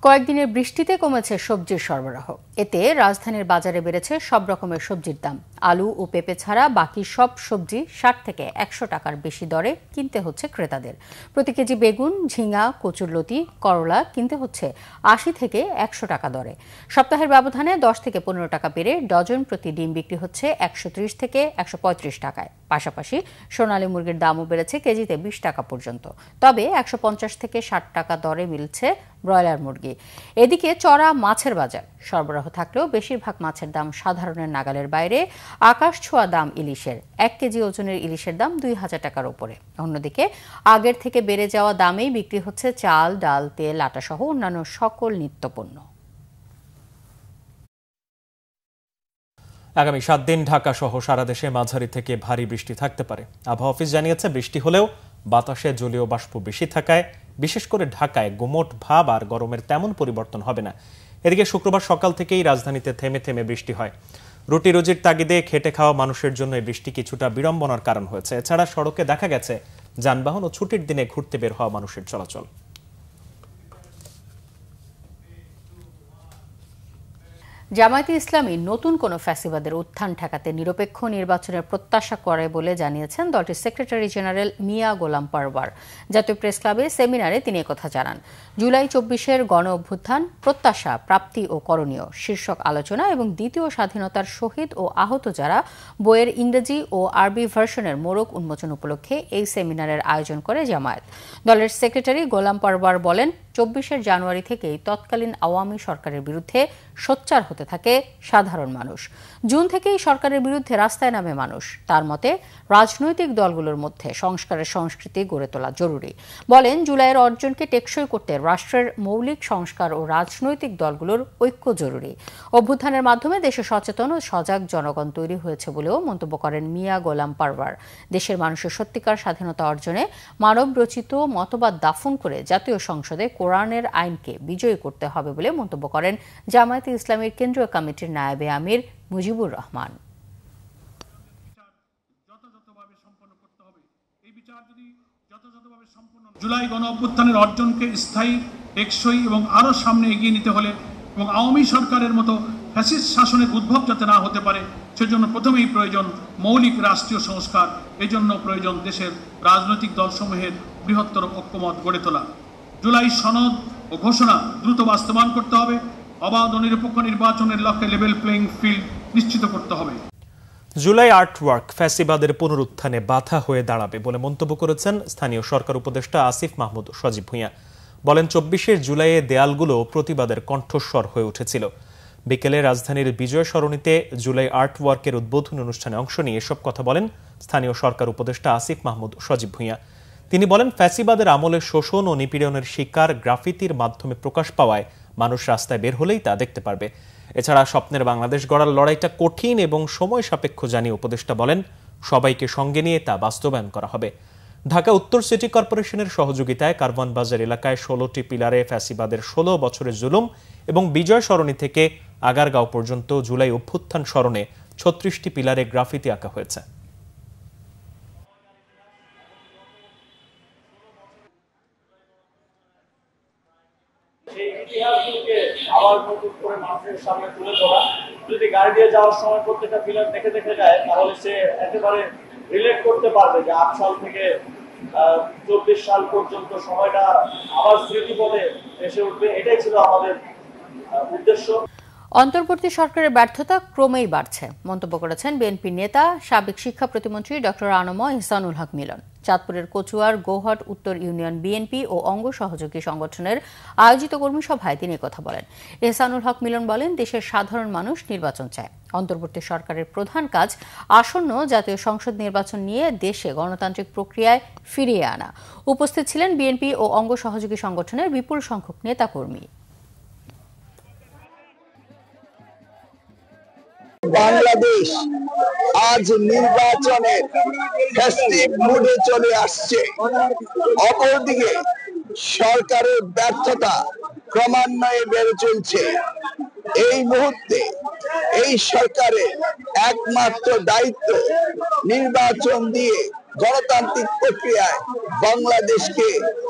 কয়েকদিনের বৃষ্টিতে কমেছে সবজির সরবরাহ। এতে রাজধানীর বাজারে বেড়েছে সব রকমের সবজির দাম। আলু ও পেঁপে ছাড়া বাকি সব সবজি 60 থেকে 100 টাকার বেশি দরে কিনতে হচ্ছে ক্রেতাদের। প্রতি কেজি বেগুন, ঝিঙা, কচুরলতি, করলা কিনতে হচ্ছে 80 থেকে 100 টাকা দরে। সপ্তাহের ব্যবধানে 10 থেকে 15 টাকা বেড়ে ডজন প্রতি ডিম বিক্রি হচ্ছে 130 থেকে 135 টাকায়। পাশাপাশি সোনালী মুরগির দামও বেড়েছে কেজিতে 20 টাকা পর্যন্ত। তবে 150 থেকে 60 টাকা দরে মিলছে ব্রয়লার মুরগি। এদিকে চড়া মাছের বাজার সরবরাহ থাকলেও বেশিরভাগ মাছের দাম সাধারণের নাগালের বাইরে। আকাশ ছোঁয়া দাম ইলিশের। 1 কেজি ওজনের ইলিশের দাম 2000 টাকার উপরে। অন্যদিকে আগের থেকে বেড়ে যাওয়া দামেই বিক্রি হচ্ছে চাল, ডাল, তেল, আটা সহ অন্যান্য সকল নিত্যপণ্য। আগামী 7 দিন ঢাকা সহ সারা দেশে মাঝারি থেকে ভারী বৃষ্টি থাকতে পারে। আবহাওয়া অফিস জানিয়েছে, বৃষ্টি হলেও বাতাসে জলীয় বাষ্প বেশি থাকায় বিশেষ করে ঢাকায় গুমোট ভাব আর গরমের তেমন পরিবর্তন হবে না। এদিকে শুক্রবার সকাল থেকেই রাজধানীতে থেমে থেমে বৃষ্টি হয়। রুটি রুজির তাগিদে খেটে খাওয়া মানুষের জন্য এই বৃষ্টি কিছুটা বিড়ম্বনার কারণ হয়েছে। এছাড়া সড়কে দেখা গেছে যানবাহন ও ছুটির দিনে ঘুরতে বের হওয়া মানুষের চলাচল। জামায়াতে ইসলামী নতুন কোনো ফ্যাসিবাদের উত্থান ঠেকাতে নিরপেক্ষ নির্বাচনের প্রত্যাশা করে বলে জানিয়েছেন দলটির সেক্রেটারি জেনারেল মিয়া গোলাম পারওয়ার। জাতীয় প্রেস ক্লাবে সেমিনারে তিনি একথা জানান। জুলাই ২৪-এর গণ অভ্যুত্থান, প্রত্যাশা, প্রাপ্তি ও করণীয় শীর্ষক আলোচনা এবং দ্বিতীয় স্বাধীনতার শহীদ ও আহত যারা বইয়ের ইংরেজি ও আরবি ভার্সনের মোড়ক উন্মোচন উপলক্ষে এই সেমিনারের আয়োজন করে জামায়াত। দলের সেক্রেটারি গোলাম পারওয়ার বলেন, ২৪ জানুয়ারি থেকেই তৎকালীন আওয়ামী সরকারের বিরুদ্ধে সোচ্চার হতে থাকে সাধারণ মানুষ। জুন থেকেই সরকারের বিরুদ্ধে রাস্তায় নামে মানুষ। তার মতে রাজনৈতিক দলগুলোর মধ্যে সংস্কারের সংস্কৃতি গড়ে তোলা জরুরি। বলেন, জুলাইয়ের অর্জনকে টেকসই করতে রাষ্ট্রের মৌলিক সংস্কার ও রাজনৈতিক দলগুলোর ঐক্য জরুরি। অভ্যুত্থানের মাধ্যমে দেশে সচেতন ও সজাগ জনগণ তৈরি হয়েছে বলেও মন্তব্য করেন মিয়া গোলাম পারওয়ার। দেশের মানুষের সত্যিকার স্বাধীনতা অর্জনে মানব রচিত মতবাদ দাফন করে জাতীয় সংসদে কোরআনের আইনকে বিজয়ী করতে হবে বলে মন্তব্য করেন জামায়াতে ইসলামীর কেন্দ্রীয় কমিটির নায়েবে আমির মুজিবুর রহমান। জুলাই গণ অভ্যুত্থানের অর্জনকে স্থায়ী, টেকসই এবং আরও সামনে এগিয়ে নিতে হলে এবং আওয়ামী সরকারের মতো ফ্যাসিস্ট শাসনের উদ্ভব যাতে না হতে পারে, সেজন্য প্রথমেই প্রয়োজন মৌলিক রাষ্ট্রীয় সংস্কার। এজন্য প্রয়োজন দেশের রাজনৈতিক দলসমূহের বৃহত্তর ঐক্যমত গড়ে তোলা। জুলাই সনদ ও ঘোষণা দ্রুত বাস্তবায়ন করতে হবে। অবাধ ও নিরপেক্ষ নির্বাচনের লক্ষ্যে লেভেল প্লেইং ফিল্ড নিশ্চিত করতে হবে। জুলাই আর্টওয়ার্ক ফ্যাসিবাদের পুনরুত্থানে বাধা হয়ে দাঁড়াবে বলে মন্তব্য করেছেন স্থানীয় সরকার উপদেষ্টা আসিফ মাহমুদ সজীব ভূঁইয়া। বলেন, ২৪ জুলাইয়ে দেয়ালগুলো প্রতিবাদের কণ্ঠস্বর হয়ে উঠেছিল। বিকেলে রাজধানীর বিজয় সরণিতে জুলাই আর্টওয়ার্কের উদ্বোধনী অনুষ্ঠানে অংশ নিয়ে এসব কথা বলেন স্থানীয় সরকার উপদেষ্টা আসিফ মাহমুদ সজীব ভূঁইয়া। তিনি বলেন, ফ্যাসিবাদের আমলে শোষণ ও নিপীড়নের শিকার গ্রাফিতির মাধ্যমে প্রকাশ পাওয়ায় মানুষ রাস্তায় বের হলেই তা দেখতে পারবে। এছাড়া স্বপ্নের বাংলাদেশ গড়ার লড়াইটা কঠিন এবং সময় সাপেক্ষ জানিয়ে উপদেষ্টা বলেন, সবাইকে সঙ্গে নিয়ে তা বাস্তবায়ন করা হবে। ঢাকা উত্তর সিটি কর্পোরেশনের সহযোগিতায় কারওয়ান বাজার এলাকায় ১৬টি পিলারে ফ্যাসিবাদের ১৬ বছরের জুলুম এবং বিজয় সরণি থেকে আগারগাঁও পর্যন্ত জুলাই অভ্যুত্থান স্মরণে ৩৬টি পিলারে গ্রাফিতি আঁকা হয়েছে। আবার নতুন করে মানুষের সামনে তুলে ধরা। যদি গাড়ি দিয়ে যাওয়ার সময় প্রত্যেকটা পিলার দেখে দেখে যায়, তাহলে সে একেবারে রিলেট করতে পারবে যে ৮ সাল থেকে ২৪ সাল পর্যন্ত সময়টা আবার স্মৃতিপথে এসে উঠবে। এটাই ছিল আমাদের উদ্দেশ্য। অন্তর্বর্তী সরকারের ব্যর্থতা ক্রমেই বাড়ছে মন্তব্য করেছেন বিএনপি নেতা সাবেক শিক্ষা প্রতিমন্ত্রী ডক্টর আনম ইহসানুল হক মিলন। চাঁদপুরের কচুয়ার গৌহাট উত্তর ইউনিয়ন বিএনপি ও অঙ্গ সহযোগী সংগঠনের আয়োজিত কর্মী সভায় তিনি কথা বলেন। ইহসানুল হক মিলন বলেন, দেশের সাধারণ মানুষ নির্বাচন চায়। অন্তর্বর্তী সরকারের প্রধান কাজ আসন্ন জাতীয় সংসদ নির্বাচন নিয়ে দেশে গণতান্ত্রিক প্রক্রিয়ায় ফিরিয়ে আনা। উপস্থিত ছিলেন বিএনপি ও অঙ্গ সহযোগী সংগঠনের বিপুল সংখ্যক নেতাকর্মী। বাংলাদেশ আজ নির্বাচনের ফেস্টিভ মুডে চলে আসছে। অপরদিকে সরকারের ব্যর্থতা ক্রমান্বয়ে বেড়ে চলছে। এই মুহূর্তে এই সরকারের একমাত্র দায়িত্ব নির্বাচন দিয়ে গণতান্ত্রিক প্রক্রিয়ায় বাংলাদেশকে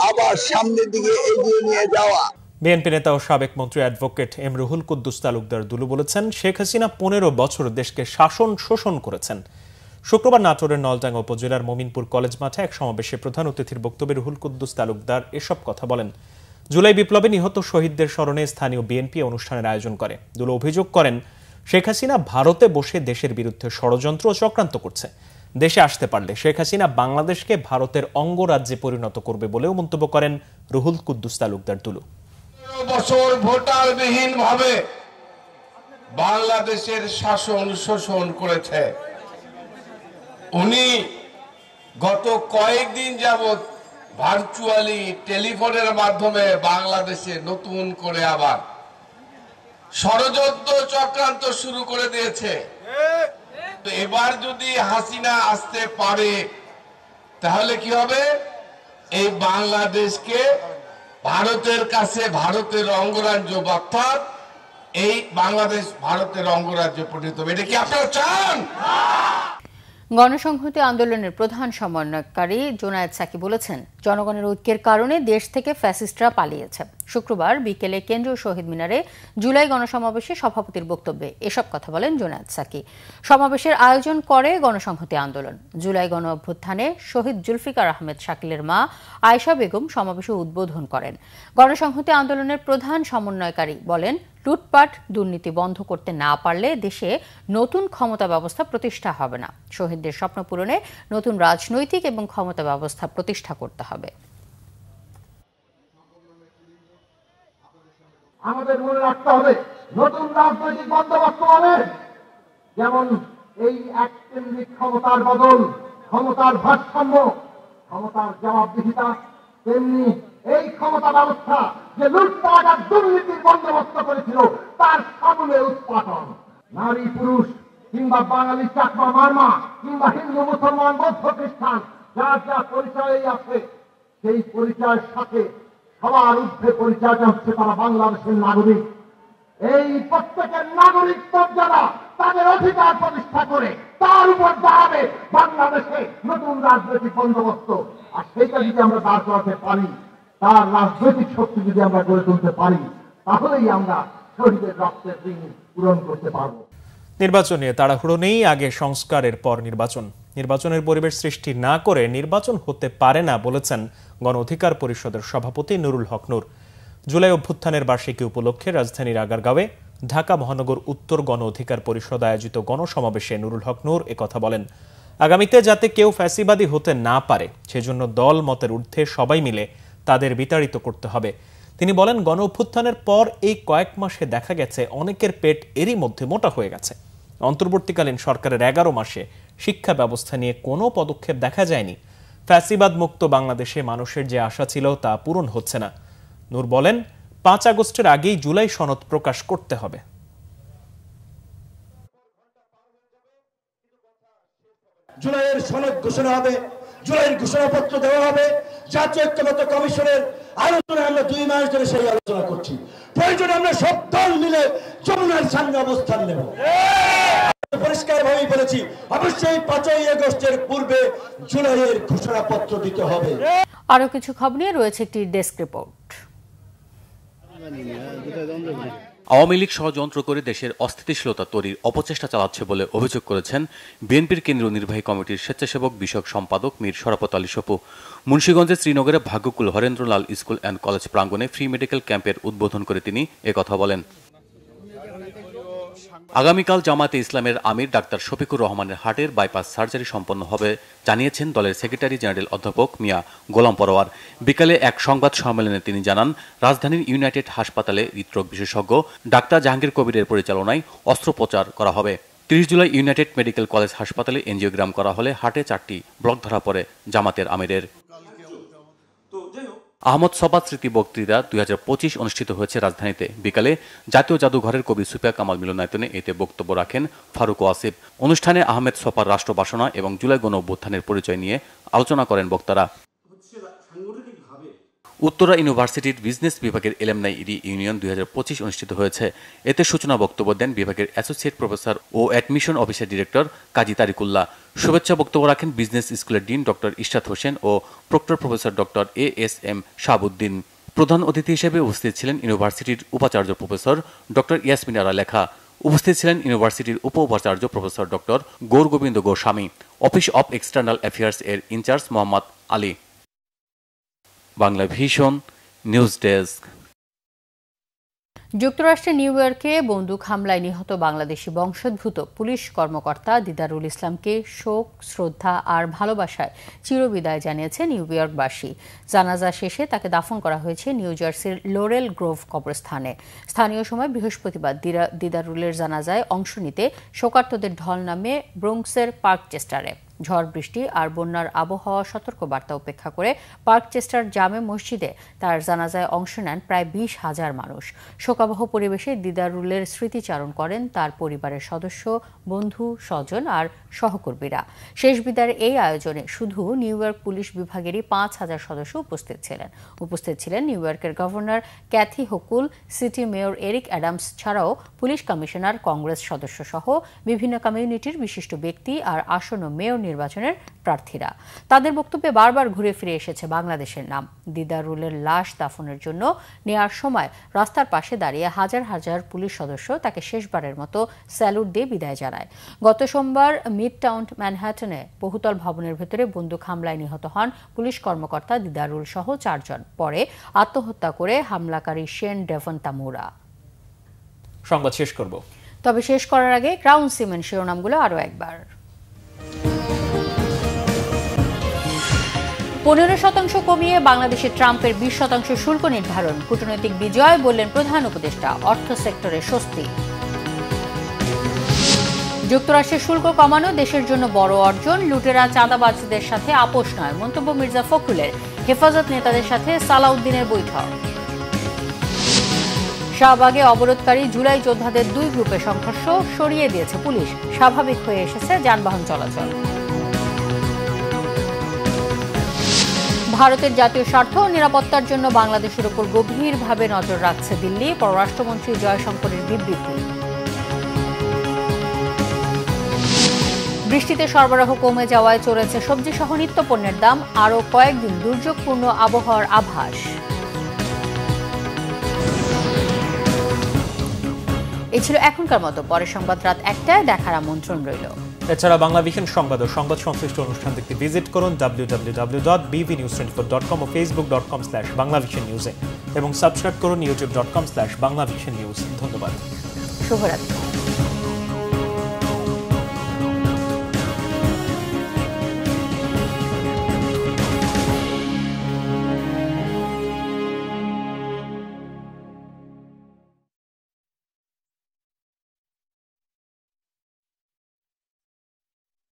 আবার সামনের দিকে এগিয়ে নিয়ে যাওয়া। বিএনপি নেতা ও সাবেক মন্ত্রী অ্যাডভোকেট এম রুহুল কুদ্দুস তালুকদার দুলু বলেছেন, শেখ হাসিনা ১৫ বছর দেশকে শাসন শোষণ করেছেন। শুক্রবার নাটোরের নলডাঙ্গা উপজেলার মমিনপুর কলেজ মাঠে এক সমাবেশে প্রধান অতিথির বক্তব্যে রুহুল কুদ্দুস তালুকদার এসব কথা বলেন। জুলাই বিপ্লবে নিহত শহীদদের স্মরণে স্থানীয় বিএনপি অনুষ্ঠানের আয়োজন করে। দুলু অভিযোগ করেন, শেখ হাসিনা ভারতে বসে দেশের বিরুদ্ধে ষড়যন্ত্র ও চক্রান্ত করছে। দেশে আসতে পারলে শেখ হাসিনা বাংলাদেশকে ভারতের অঙ্গরাজ্যে পরিণত করবে বলেও মন্তব্য করেন রুহুল কুদ্দুস তালুকদার দুলু। বছর ভোটারবিহীন ভাবে বাংলাদেশের শাসন শোষণ করেছে। উনি গত কয়েকদিন যাবৎ ভার্চুয়ালি টেলিফোনের মাধ্যমে বাংলাদেশে নতুন করে আবার ষড়যন্ত্র চক্রান্ত শুরু করে দিয়েছে। তো এবার যদি হাসিনা আসতে পারে তাহলে কি হবে? এই বাংলাদেশকে ভারতের কাছে ভারতের অঙ্গরাজ্য, অর্থাৎ এই বাংলাদেশ ভারতের অঙ্গরাজ্য পরিণত হবে। এটা কি আপনারা চান? গণসংহতি আন্দোলনের প্রধান সমন্বয়কারী জোনায়েদ সাকি বলেছেন, জনগণের ঐক্যের কারণে দেশ থেকে ফ্যাসিস্টরা পালিয়েছে। শুক্রবার বিকেলে কেন্দ্রীয় শহীদ মিনারে জুলাই গণসমাবেশে সভাপতির বক্তব্যে এসব কথা বলেন জুনায়েদ সাকি। সমাবেশের আয়োজন করে গণসংহতি আন্দোলন। জুলাই গণ অভ্যুত্থানে শহীদ জুলফিকার আহমেদ শাকিলের মা আয়েশা বেগম সমাবেশে উদ্বোধন করেন। গণসংহতি আন্দোলনের প্রধান সমন্বয়কারী বলেন, লুটপাট দুর্নীতি বন্ধ করতে না পারলে দেশে নতুন ক্ষমতা ব্যবস্থা প্রতিষ্ঠা হবে না। শহীদদের স্বপ্ন পূরণে নতুন রাজনৈতিক এবং ক্ষমতা ব্যবস্থা প্রতিষ্ঠা করতে হবে। আমাদের মনে রাখতে হবে নতুন রাজনৈতিক বন্দোবস্ত মানে যেমন এই এককেন্দ্রিক ক্ষমতার বদল, ক্ষমতার ভারসাম্য, ক্ষমতার জবাবদিহিতা, তেমনি এই ক্ষমতা ব্যবস্থা যে লুটপাট আর দুর্নীতির বন্দোবস্ত করেছিল তার সামনে উৎপাদন। নারী পুরুষ কিংবা বাঙালি চাকমা মারমা কিংবা হিন্দু মুসলমান বৌদ্ধ খ্রিস্টান যার যা পরিচয়ই আছে, সেই পরিচয়ের সাথে সবার ঊর্ধ্বে পরিচয়টা হচ্ছে তারা বাংলাদেশের নাগরিক। এই প্রত্যেকের নাগরিক মর্যাদা তাদের অধিকার প্রতিষ্ঠা করে তার উপর দাঁড়াবে বাংলাদেশে নতুন রাজনৈতিক বন্দোবস্ত। আর সেইটা যদি আমরা দাঁড় করাতে পারি, তার রাজনৈতিক শক্তি যদি আমরা গড়ে তুলতে পারি, তাহলেই আমরা শহীদের রক্তের ঋণ পূরণ করতে পারব। নির্বাচন নিয়ে তাড়াহুড়ো নেই, আগে সংস্কারের পর নির্বাচন। নির্বাচনের পরিবেশ সৃষ্টি না করে নির্বাচন হতে পারে না বলেছেন গণ অধিকার পরিষদের সভাপতি নুরুল হক নূর। জুলাই অভ্যুত্থানের বার্ষিকী উপলক্ষে রাজধানীর আগারগাঁওয়ে ঢাকা মহানগর উত্তর গণ অধিকার পরিষদ আয়োজিত গণসমাবেশে নুরুল হক নূর একথা বলেন। আগামীতে যাতে কেউ ফ্যাসিবাদী হতে না পারে সেজন্য দল মতের ঊর্ধ্বে সবাই মিলে তাদের বিতাড়িত করতে হবে। তিনি বলেন, গণ অভ্যুত্থানের পর এই কয়েক মাসে দেখা গেছে অনেকের পেট এরই মধ্যে মোটা হয়ে গেছে। অন্তর্বর্তীকালীন সরকারের 11 মাসে শিক্ষা ব্যবস্থা নিয়ে কোনো পদক্ষেপ দেখা যায়নি। ফ্যাসিবাদ মুক্ত বাংলাদেশে মানুষের যে আশা ছিল তা পূরণ হচ্ছে না। নূর বলেন, 5 আগস্টের আগেই জুলাই সনদ প্রকাশ করতে হবে। জুলাইয়ের সনদ ঘোষণা হবে, জুলাইয়ের ঘোষণাপত্র দেওয়া হবে। জাতীয় ঐক্যমত্য কমিশনের আলোচনায় আমরা 2 মাস ধরে সেই আলোচনা করছি। প্রয়োজনে আমরা সব দল মিলে যমুনার সামনে অবস্থান নেব। পরিষ্কার ভাবেই বলেছি, অবশ্যই 5ই আগস্টের পূর্বে জুলাইয়ের ঘোষণাপত্র দিতে হবে। আরো কিছু খবর নিয়ে রয়েছে একটি ডেস্ক রিপোর্ট। আওয়ামী লীগ ষড়যন্ত্র করে দেশের অস্থিতিশীলতা তৈরির অপচেষ্টা চালাচ্ছে বলে অভিযোগ করেছেন বিএনপির কেন্দ্রীয় নির্বাহী কমিটির স্বেচ্ছাসেবক বিষয়ক সম্পাদক মীর শরাফত আলী সপু। মুন্সিগঞ্জের শ্রীনগরে ভাগ্যকুল হরেন্দ্রলাল স্কুল অ্যান্ড কলেজ প্রাঙ্গণে ফ্রি মেডিকেল ক্যাম্পের উদ্বোধন করে তিনি একথা বলেন। আগামীকাল জামায়াতে ইসলামের আমির ডাক্তার শফিকুর রহমানের হার্টের বাইপাস সার্জারি সম্পন্ন হবে জানিয়েছেন দলের সেক্রেটারি জেনারেল অধ্যাপক মিয়া গোলাম পরোয়ার। বিকালে এক সংবাদ সম্মেলনে তিনি জানান, রাজধানীর ইউনাইটেড হাসপাতালে হৃদরোগ বিশেষজ্ঞ ডাক্তার জাহাঙ্গীর কবিরের পরিচালনায় অস্ত্রোপচার করা হবে। 30 জুলাই ইউনাইটেড মেডিকেল কলেজ হাসপাতালে এনজিওগ্রাম করা হলে হার্টে 4টি ব্লক ধরা পড়ে জামাতের আমিরের। আহমদ সবাত স্মৃতি বক্তৃতা 2025 অনুষ্ঠিত হয়েছে রাজধানীতে। বিকালে জাতীয় জাদুঘরের কবি সুফিয়া কামাল মিলনায়তনে এতে বক্তব্য রাখেন ফারুক ওয়াসিফ। অনুষ্ঠানে আহমেদ সফার রাষ্ট্রবাসনা এবং জুলাই গণ অভ্যুত্থানের পরিচয় নিয়ে আলোচনা করেন বক্তারা। উত্তরা ইউনিভার্সিটির বিজনেস বিভাগের এলুমনাই ইউনিয়ন 2025 অনুষ্ঠিত হয়েছে। এতে সূচনা বক্তব্য দেন বিভাগের অ্যাসোসিয়েট প্রফেসর ও অ্যাডমিশন অফিসের ডিরেক্টর কাজী তারিকুল্লাহ। শুভেচ্ছা বক্তব্য রাখেন বিজনেস স্কুলের ডিন ডক্টর ইশরাত হোসেন ও proctor professor doctor ASM Shahabuddin. প্রধান অতিথি হিসেবে উপস্থিত ছিলেন ইউনিভার্সিটির উপাচার্য প্রফেসর ডক্টর ইয়াসমিন আরা লেখা। উপস্থিত ছিলেন ইউনিভার্সিটির উপ উপাচার্য professor doctor Gour Gobinda Goswami, office of external affairs এর in charge Mohammad Ali. Bangla Vision news desk. যুক্তরাষ্ট্রের নিউ ইয়র্কে বন্দুক হামলায় নিহত বাংলাদেশি বংশোদ্ভূত পুলিশ কর্মকর্তা দিদারুল ইসলামকে শোক, শ্রদ্ধা আর ভালোবাসায় চিরবিদায় জানিয়েছে নিউ ইয়র্কবাসী। জানাজা শেষে তাকে দাফন করা হয়েছে নিউ জার্সির লোরেল গ্রোভ কবরস্থানে। স্থানীয় সময় বৃহস্পতিবার দিদারুলের জানাজায় অংশ নিতে শোকার্তদের ঢল নামে ব্রোঙ্কসের পার্কচেস্টারে। ঝড় বৃষ্টি আর বন্যার আবহাওয়া সতর্কবার্তা উপেক্ষা করে পার্কচেস্টার জামে মসজিদে তার জানাজায় অংশ নেন প্রায় 20,000 মানুষ। শোকাবহ পরিবেশে দিদারুলের স্মৃতিচারণ করেন তার পরিবারের সদস্য, বন্ধু, স্বজন আর সহকর্মীরা। শেষ বিদায়ের এই আয়োজনে শুধু নিউ ইয়র্ক পুলিশ বিভাগেরই 5,000 সদস্য উপস্থিত ছিলেন নিউ ইয়র্কের governor Kathy Hochul, city mayor Eric Adams ছাড়াও পুলিশ কমিশনার, কংগ্রেস সদস্য সহ বিভিন্ন কমিউনিটির বিশিষ্ট ব্যক্তি আর আসন্ন মেয়র নির্বাচনের প্রার্থীরা। তাদের বক্তব্যে বারবার ঘুরে ফিরে এসেছে বাংলাদেশের নাম। দিদারুলের লাশ দাফনের জন্য নেওয়ার সময় রাস্তার পাশে দাঁড়িয়ে হাজার হাজার পুলিশ সদস্য তাকে শেষবারের মতো স্যালুট দিয়ে বিদায় জানায়। গত সোমবার মিড টাউন ম্যানহাটনে বহুতল ভবনের ভেতরে বন্দুক হামলায় নিহত হন পুলিশ কর্মকর্তা দিদারুল সহ 4 জন। পরে আত্মহত্যা করে হামলাকারী শেন ডেভন তামুরা। সংবাদ শেষ করব, তবে শেষ করার আগে ক্রাউন সিমেন্ট শিরোনামগুলো আরো একবার। 15% কমিয়ে বাংলাদেশে ট্রাম্পের 20% শুল্ক নির্ধারণ, কূটনৈতিক বিজয় বললেন প্রধান উপদেষ্টা। অর্থ সেক্টরে স্বস্তি। যুক্তরাষ্ট্রের শুল্ক কমানো দেশের জন্য বড় অর্জন, লুটেরা চাঁদাবাজদের সাথে আপোষ নয়, মন্তব্য মির্জা ফখরুলের। হেফাজত নেতাদের সাথে সালাউদ্দিনের বৈঠক। শাহবাগে অবরোধকারী জুলাই যোদ্ধাদের 2 গ্রুপে সংঘর্ষ, সরিয়ে দিয়েছে পুলিশ। স্বাভাবিক হয়ে এসেছে যানবাহন চলাচল। ভারতের জাতীয় স্বার্থ ও নিরাপত্তার জন্য বাংলাদেশের উপর গভীরভাবে নজর রাখছে দিল্লি, পররাষ্ট্রমন্ত্রী জয়শঙ্করের বিবৃতি। বৃষ্টিতে সরবরাহ কমে যাওয়ায় চড়েছে সবজি সহ নিত্যপণ্যের দাম, আরও কয়েকদিন দুর্যোগপূর্ণ আবহাওয়ার আভাস। এই ছিল এখনকার মতো। পরের সংবাদ রাত 1টায় দেখার আমন্ত্রণ রইল। এছাড়া বাংলা ভিশন সংবাদ ও সংবাদ সংশ্লিষ্ট অনুষ্ঠান দেখতে ভিজিট করুন www.bvnews24.com ও facebook.com/banglavisionnews এবং সাবস্ক্রাইব করুন youtube.com/banglavisionnews। ধন্যবাদ। শুভরাত্রি।